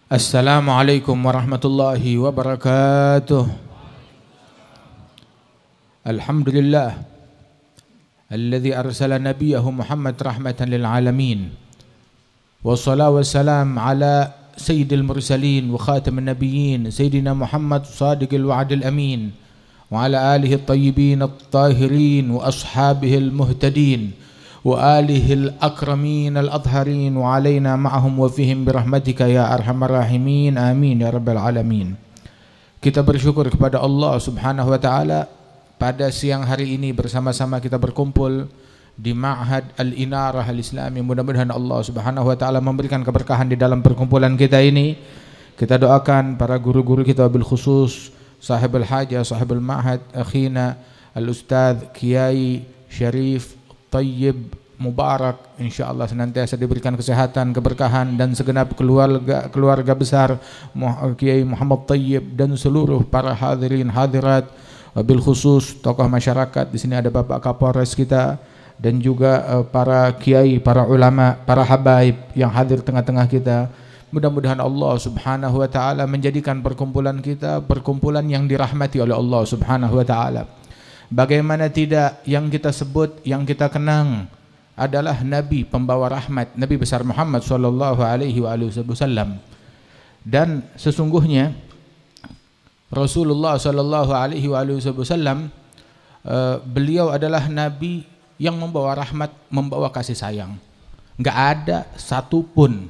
Assalamualaikum warahmatullahi wabarakatuh. Alhamdulillah alladzi arsala nabiyahu Muhammad rahmatan lil alamin. Wassalatu wassalam ala sayyidil mursalin wa khatamin nabiyyin sayyidina Muhammad sadiqil wa'dil amin wa ala alihi at-tayyibin at-tahirin wa ashabihi al-muhtadin wa alihi al-akramin al-adharin wa alaina ma'ahum wa fihim birahmatika ya arhamar rahimin amin ya rabbal alamin. Kita bersyukur kepada Allah subhanahu wa ta'ala pada siang hari ini bersama-sama kita berkumpul di Ma'had Al-Inarah Al-Islami. Mudah-mudahan Allah subhanahu wa ta'ala memberikan keberkahan di dalam perkumpulan kita ini. Kita doakan para guru-guru kita bil khusus sahibul hajah, sahibul ma'had, akhina al-ustadz Kiai Syarif Tayyib Mubarak, insyaallah senantiasa diberikan kesehatan, keberkahan dan segenap keluarga besar Kiai Muhammad Tayyib dan seluruh para hadirin hadirat, wabil khusus tokoh masyarakat. Di sini ada Bapak Kapolres kita dan juga para kiai, para ulama, para habaib yang hadir tengah-tengah kita. Mudah-mudahan Allah subhanahu wa ta'ala menjadikan perkumpulan kita perkumpulan yang dirahmati oleh Allah subhanahu wa ta'ala. Bagaimana tidak, yang kita sebut, yang kita kenang adalah Nabi pembawa rahmat, Nabi besar Muhammad sallallahu alaihi wasallam. Dan sesungguhnya Rasulullah sallallahu alaihi wasallam beliau adalah Nabi yang membawa rahmat, membawa kasih sayang. Enggak ada satupun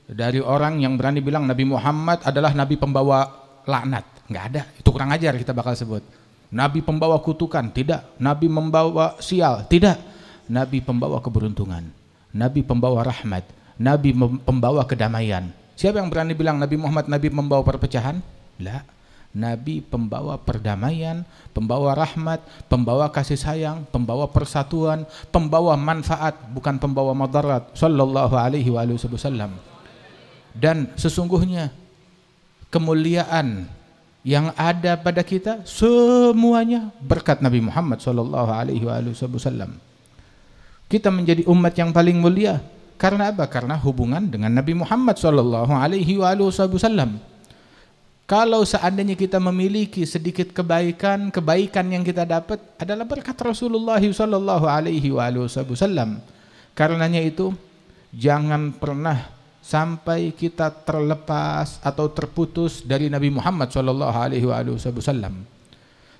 dari orang yang berani bilang Nabi Muhammad adalah Nabi pembawa laknat. Enggak ada, itu kurang ajar kita bakal sebut. Nabi pembawa kutukan, tidak. Nabi membawa sial, tidak. Nabi pembawa keberuntungan, Nabi pembawa rahmat, Nabi pembawa kedamaian. Siapa yang berani bilang Nabi Muhammad Nabi membawa perpecahan? La. Nabi pembawa perdamaian, pembawa rahmat, pembawa kasih sayang, pembawa persatuan, pembawa manfaat, bukan pembawa madarat, sallallahu alaihi wasallam. Dan sesungguhnya kemuliaan yang ada pada kita semuanya berkat Nabi Muhammad sallallahu alaihi wasallam. Kita menjadi umat yang paling mulia karena apa? Karena hubungan dengan Nabi Muhammad sallallahu alaihi wasallam. Kalau seandainya kita memiliki sedikit kebaikan yang kita dapat adalah berkat Rasulullah sallallahu alaihi wasallam. Karenanya itu jangan pernah sampai kita terlepas atau terputus dari Nabi Muhammad sallallahu alaihi wasallam.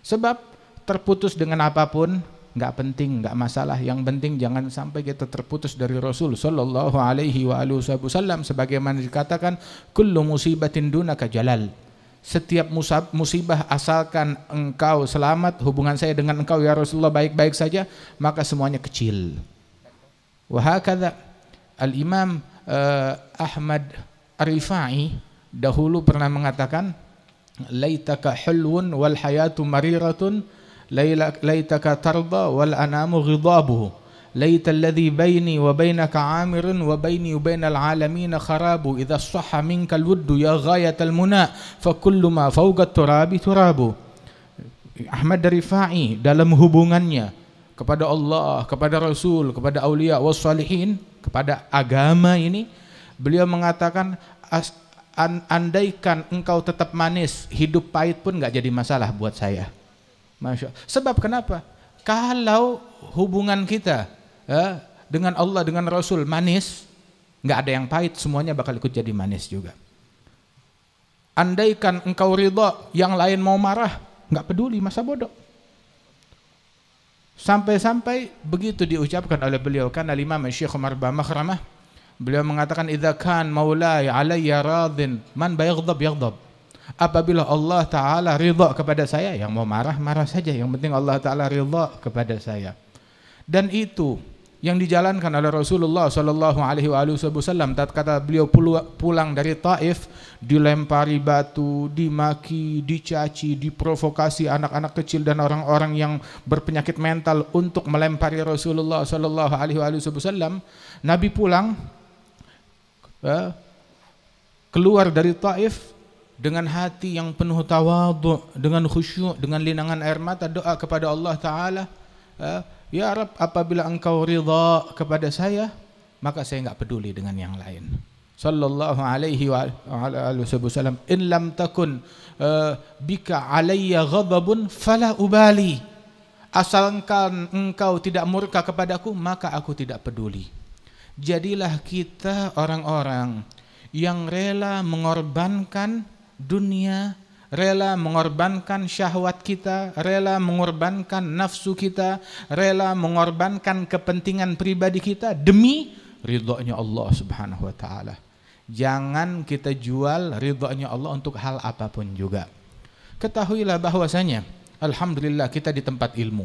Sebab terputus dengan apapun enggak penting, enggak masalah. Yang penting jangan sampai kita terputus dari Rasul sallallahu alaihi wasallam, sebagaimana dikatakan kullu musibatin dunaka jalal. Setiap musibah asalkan engkau selamat, hubungan saya dengan engkau ya Rasulullah baik-baik saja, maka semuanya kecil. Wa hakadha al-Imam Ahmad Ar-Rifai dahulu pernah mengatakan laitaka hulwun wal hayatu mariratun laitaka tarda wal anamu ghidabuhu laita alladhi baini wa bainaka amirun wa baini wa bainal alamin kharabu idza sahha minkal wuddu ya ghayatal muna fa kullu ma fawqa turabi turabu. Ahmad Ar-Rifai dalam hubungannya kepada Allah, kepada Rasul, kepada aulia was salihin, kepada agama ini, beliau mengatakan andaikan engkau tetap manis, hidup pahit pun enggak jadi masalah buat saya. Masya Allah. Sebab kenapa? Kalau hubungan kita dengan Allah, dengan Rasul manis, enggak ada yang pahit, semuanya bakal ikut jadi manis juga. Andaikan engkau ridha, yang lain mau marah, enggak peduli, masa bodoh. Sampai-sampai begitu diucapkan oleh beliau kan Al-Imam Syekh Umar bin Makhramah, beliau mengatakan idza kan maulaya alayya radin man bayaghdab yaghdab. Apabila Allah Ta'ala ridha kepada saya, yang mau marah marah saja, yang penting Allah Ta'ala ridha kepada saya. Dan itu yang dijalankan oleh Rasulullah sallallahu alaihi wasallam. Tatkala beliau pulang dari Taif, dilempari batu, dimaki, dicaci, diprovokasi anak-anak kecil dan orang-orang yang berpenyakit mental untuk melempari Rasulullah sallallahu alaihi wasallam. Nabi pulang keluar dari Taif dengan hati yang penuh tawadhu, dengan khusyuk, dengan linangan air mata, doa kepada Allah Ta'ala, ya Rabb, apabila engkau ridha kepada saya, maka saya enggak peduli dengan yang lain. sallallahu alaihi wa ala alihi wasallam, in lam takun bika alayya ghadabun fala ubali. Asalkan engkau tidak murka kepadaku, maka aku tidak peduli. Jadilah kita orang-orang yang rela mengorbankan dunia, rela mengorbankan syahwat kita, rela mengorbankan nafsu kita, rela mengorbankan kepentingan pribadi kita demi ridhonya Allah Subhanahu wa taala. Jangan kita jual ridhonya Allah untuk hal apapun juga. Ketahuilah bahwasanya alhamdulillah kita di tempat ilmu,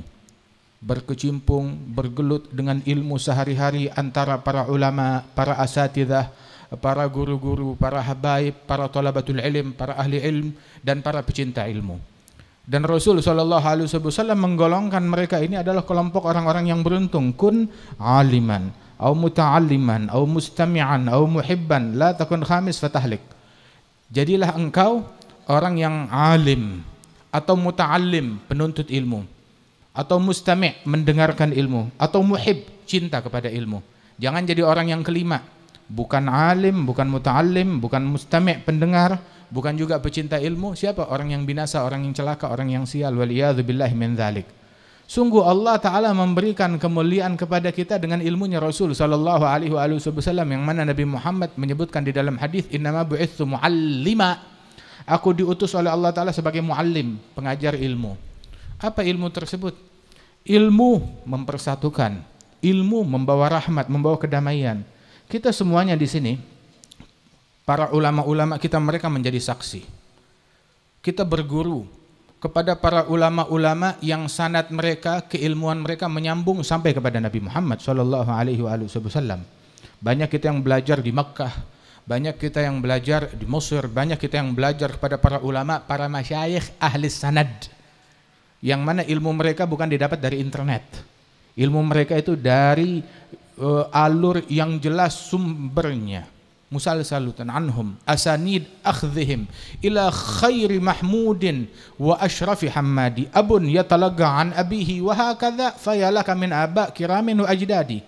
berkecimpung, bergelut dengan ilmu sehari-hari antara para ulama, para asatidzah, para guru-guru, para habaib, para talabatul ilm, para ahli ilm, dan para pecinta ilmu. Dan Rasul SAW menggolongkan mereka ini adalah kelompok orang-orang yang beruntung. Kun aliman, au muta'alliman, au mustami'an, au muhibban, la takun khamis fatahlik. Jadilah engkau orang yang alim, atau muta'allim, penuntut ilmu, atau mustami', mendengarkan ilmu, atau muhib, cinta kepada ilmu. Jangan jadi orang yang kelima, bukan alim, bukan muta'allim, bukan mustami', pendengar, bukan juga pecinta ilmu. Siapa? Orang yang binasa, orang yang celaka, orang yang sial. Waliyadzu billahi min dzalik. Sungguh Allah Ta'ala memberikan kemuliaan kepada kita dengan ilmunya Rasul sallallahu alaihi wasallam, yang mana Nabi Muhammad menyebutkan di dalam hadis, innama bu'itsu mu'allima. Aku diutus oleh Allah Ta'ala sebagai muallim, pengajar ilmu. Apa ilmu tersebut? Ilmu mempersatukan, ilmu membawa rahmat, membawa kedamaian. Kita semuanya di sini, para ulama-ulama kita, mereka menjadi saksi. Kita berguru kepada para ulama-ulama yang sanad mereka, keilmuan mereka menyambung sampai kepada Nabi Muhammad SAW. Banyak kita yang belajar di Makkah, banyak kita yang belajar di Mesir, banyak kita yang belajar kepada para ulama, para masyayikh ahli sanad, yang mana ilmu mereka bukan didapat dari internet. Ilmu mereka itu dari alur yang jelas sumbernya. Musalsalatan anhum asanid akhdhihim ila khairi mahmudin wa ashrafi hammadi abun yatalaga an abihi wa hakadha fayalaka min aba kiramin wa ajdadi.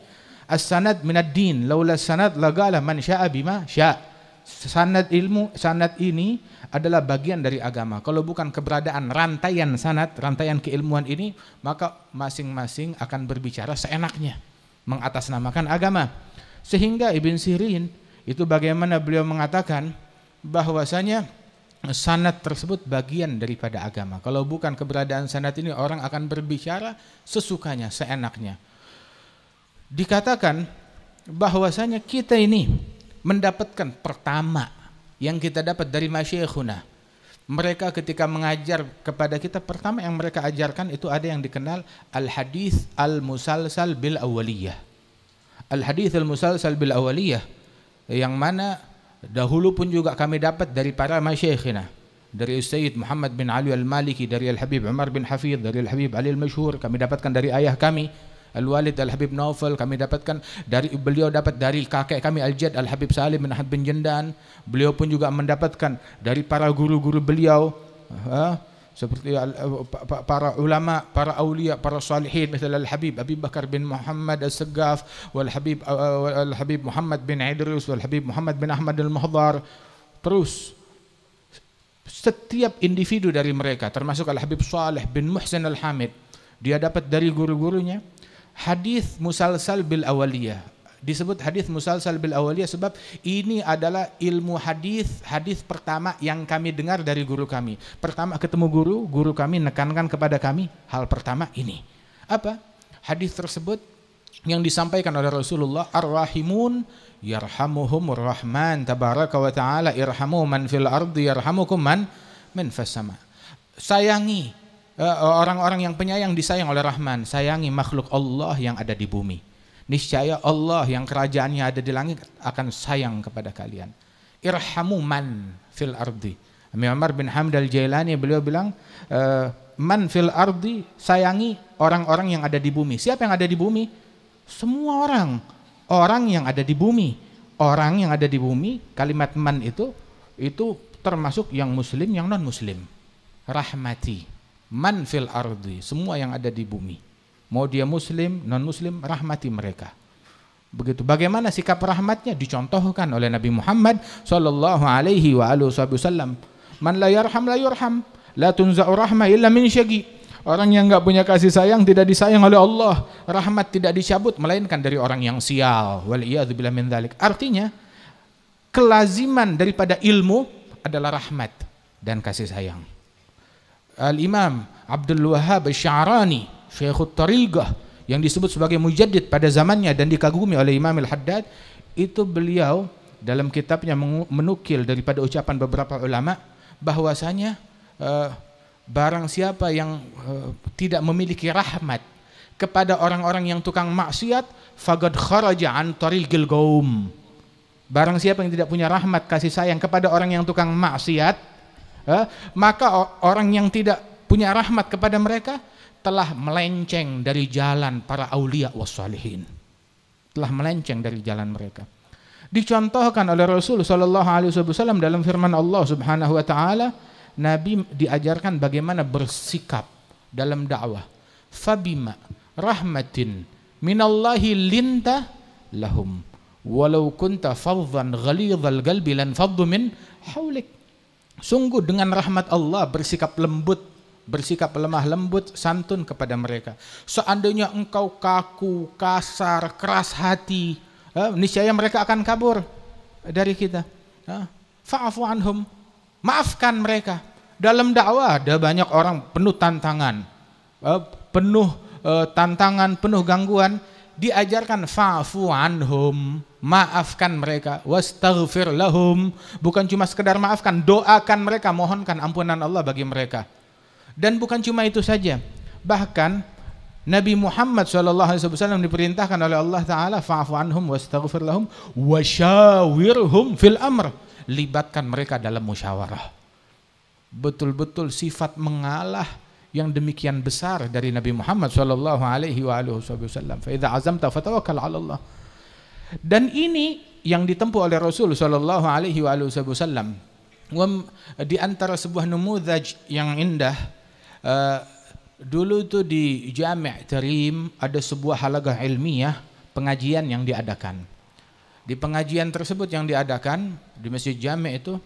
As-sanad minad din, laula sanad lagala man syaa bima syaa. Sanad ilmu, sanad ini adalah bagian dari agama. Kalau bukan keberadaan rantaian sanad, rantaian keilmuan ini, maka masing-masing akan berbicara seenaknya, mengatasnamakan agama. Sehingga Ibn Sirin itu bagaimana beliau mengatakan bahwasanya sanad tersebut bagian daripada agama. Kalau bukan keberadaan sanad ini, orang akan berbicara sesukanya, seenaknya. Dikatakan bahwasanya kita ini mendapatkan pertama yang kita dapat dari masyayikhuna. Mereka ketika mengajar kepada kita, pertama yang mereka ajarkan itu ada yang dikenal al-hadits al-musalsal bil awaliyah. Al-hadits al-musalsal bil awaliyah, yang mana dahulu pun juga kami dapat dari para masyayikhina, dari Sayyid Muhammad bin Ali al-Maliki, dari Al-Habib Umar bin Hafidh, dari Al-Habib Ali al-Masyhur, kami dapatkan dari ayah kami Al-Walid Al-Habib Naufal, kami dapatkan dari beliau, dapat dari kakek kami Al-Jad Al-Habib Salim bin Ahmad bin Jendan. Beliau pun juga mendapatkan dari para guru-guru beliau, seperti para ulama, para aulia, para salihin, misalnya Al-Habib Abi Bakar bin Muhammad As-Saggaf, Al-Habib Muhammad bin Idris, Al-Habib Muhammad bin Ahmad Al-Mahdar. Terus setiap individu dari mereka, termasuk Al-Habib Saleh bin Muhsin Al-Hamid, dia dapat dari guru-gurunya hadis musalsal bil awaliyah. Disebut hadis musalsal bil awaliyah sebab ini adalah ilmu hadis pertama yang kami dengar dari guru kami. Pertama ketemu guru kami menekankan kepada kami hal pertama ini. Apa? Hadis tersebut yang disampaikan oleh Rasulullah, ar-rahimun yarhamuhumur rahman tabaraka wa ta'ala irhamu man fil ardi yarhamukum man fis sama. Sayangi orang-orang yang penyayang disayang oleh Rahman, sayangi makhluk Allah yang ada di bumi. Niscaya Allah yang kerajaannya ada di langit akan sayang kepada kalian. Irhamu man fil ardi. Umar bin Hamd al-Jailani beliau bilang, man fil ardi, sayangi orang-orang yang ada di bumi. Siapa yang ada di bumi? Semua orang. Orang yang ada di bumi. Orang yang ada di bumi, kalimat man itu termasuk yang muslim, yang non muslim. Rahmati. Man fil ardi, semua yang ada di bumi, mau dia muslim, non muslim, rahmati mereka. Begitu. Bagaimana sikap rahmatnya dicontohkan oleh Nabi Muhammad sallallahu alaihi wasallam. Man la yarham la yurham, la tunza'u rahmah illa min syaqi. Orang yang enggak punya kasih sayang tidak disayang oleh Allah. Rahmat tidak dicabut melainkan dari orang yang sial. Wal iyadzu billahi min dzalik. Artinya kelaziman daripada ilmu adalah rahmat dan kasih sayang. Al-Imam Abdul Wahhab Asy-Sya'rani, Syekhut Thariqah, yang disebut sebagai mujaddid pada zamannya dan dikagumi oleh Imam Al-Haddad, itu beliau dalam kitabnya menukil daripada ucapan beberapa ulama bahwasanya barang siapa yang tidak memiliki rahmat kepada orang-orang yang tukang maksiat, faqad kharaja an tariqil qaum. Barang siapa yang tidak punya rahmat kasih sayang kepada orang yang tukang maksiat, maka orang yang tidak punya rahmat kepada mereka telah melenceng dari jalan para aulia wassalihin. Telah melenceng dari jalan mereka. Dicontohkan oleh Rasul sallallahu alaihi wasallam dalam firman Allah Subhanahu wa taala, Nabi diajarkan bagaimana bersikap dalam dakwah. Fabima rahmatin minallahi linta lahum walau kunta faddan ghalidhal qalbi lan faddu min haulik. Sungguh dengan rahmat Allah bersikap lembut, bersikap lemah lembut, santun kepada mereka. Seandainya engkau kaku, kasar, keras hati, niscaya mereka akan kabur dari kita. Fa'fu anhum, maafkan mereka. Dalam dakwah ada banyak orang penuh tantangan, penuh gangguan. Diajarkan fa'fu anhum, maafkan mereka, wastaghfir lahum, bukan cuma sekedar maafkan, doakan mereka, mohonkan ampunan Allah bagi mereka. Dan bukan cuma itu saja, bahkan Nabi Muhammad SAW diperintahkan oleh Allah Ta'ala, fa'fu anhum wastaghfir lahum wasyawirhum fil amr, libatkan mereka dalam musyawarah. Betul-betul sifat mengalah yang demikian besar dari Nabi Muhammad SAW. Fa idza azamta fatawakkal 'ala Allah. Dan ini yang ditempuh oleh Rasul SAW. Di antara sebuah numudhaj yang indah, dulu itu di Jami' Tarim ada sebuah halaqah ilmiah pengajian yang diadakan. Di pengajian tersebut yang diadakan di Masjid Jami' itu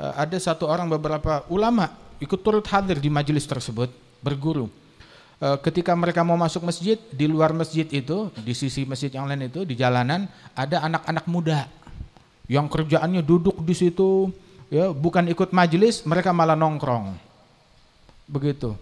ada satu orang, beberapa ulama ikut turut hadir di majelis tersebut berguru. Ketika mereka mau masuk masjid, di luar masjid itu, di sisi masjid yang lain itu, di jalanan ada anak-anak muda yang kerjaannya duduk di situ, ya, bukan ikut majelis, mereka malah nongkrong. Begitu,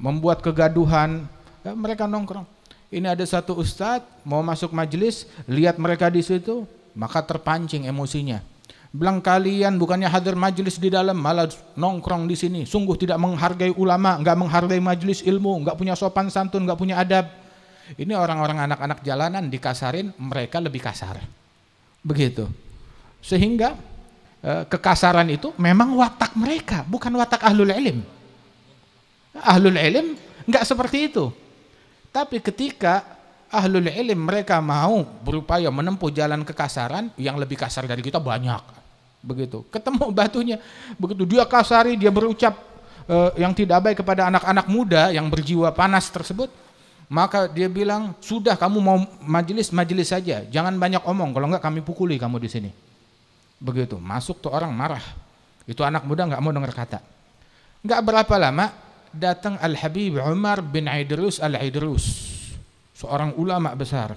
membuat kegaduhan, ya, mereka nongkrong. Ini ada satu ustadz mau masuk majelis, lihat mereka di situ, maka terpancing emosinya. Bilang, kalian bukannya hadir majelis di dalam, malah nongkrong di sini. Sungguh tidak menghargai ulama, nggak menghargai majelis ilmu, nggak punya sopan santun, nggak punya adab. Ini orang-orang anak-anak jalanan dikasarin, mereka lebih kasar. Begitu. Sehingga kekasaran itu memang watak mereka, bukan watak ahlul ilm. Ahlul ilm enggak seperti itu. Tapi ketika ahlul ilm mereka mau berupaya menempuh jalan kekasaran, yang lebih kasar dari kita banyak. Begitu. Ketemu batunya, begitu dia kasari, dia berucap yang tidak baik kepada anak-anak muda yang berjiwa panas tersebut, maka dia bilang, "Sudah, kamu mau majelis saja. Jangan banyak omong, kalau enggak kami pukuli kamu di sini." Begitu. Masuk tuh orang marah. Itu anak muda enggak mau dengar kata. Enggak berapa lama datang Al-Habib Umar bin Idrus Al-Idrus, seorang ulama besar,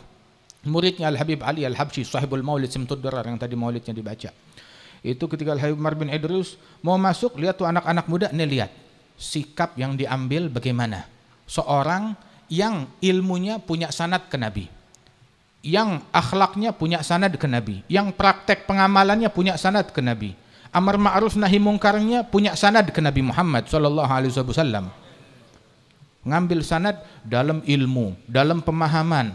muridnya Al-Habib Ali Al-Habsyi, sahibul maulid Simtud Durar yang tadi maulidnya dibaca. Itu ketika Al-Habib Umar bin Idrus mau masuk, lihat tuh anak-anak muda, nih lihat sikap yang diambil bagaimana. Seorang yang ilmunya punya sanad ke Nabi, yang akhlaknya punya sanad ke Nabi, yang praktek pengamalannya punya sanad ke Nabi, amar ma'ruf nahi mungkarnya punya sanad ke Nabi Muhammad SAW. Ngambil sanad dalam ilmu, dalam pemahaman,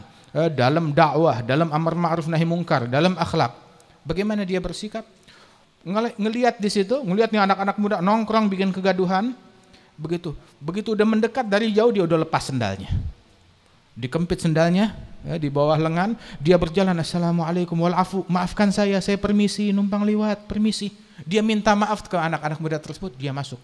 dalam dakwah, dalam amar ma'ruf nahi mungkar, dalam akhlak. Bagaimana dia bersikap? Ngelihat di situ, ngelihat nih anak-anak muda nongkrong bikin kegaduhan. Begitu udah mendekat, dari jauh dia udah lepas sendalnya. Dikempit sendalnya, ya, di bawah lengan, dia berjalan, "Assalamualaikum wal afu, maafkan saya permisi numpang lewat, permisi." Dia minta maaf ke anak-anak muda tersebut, dia masuk.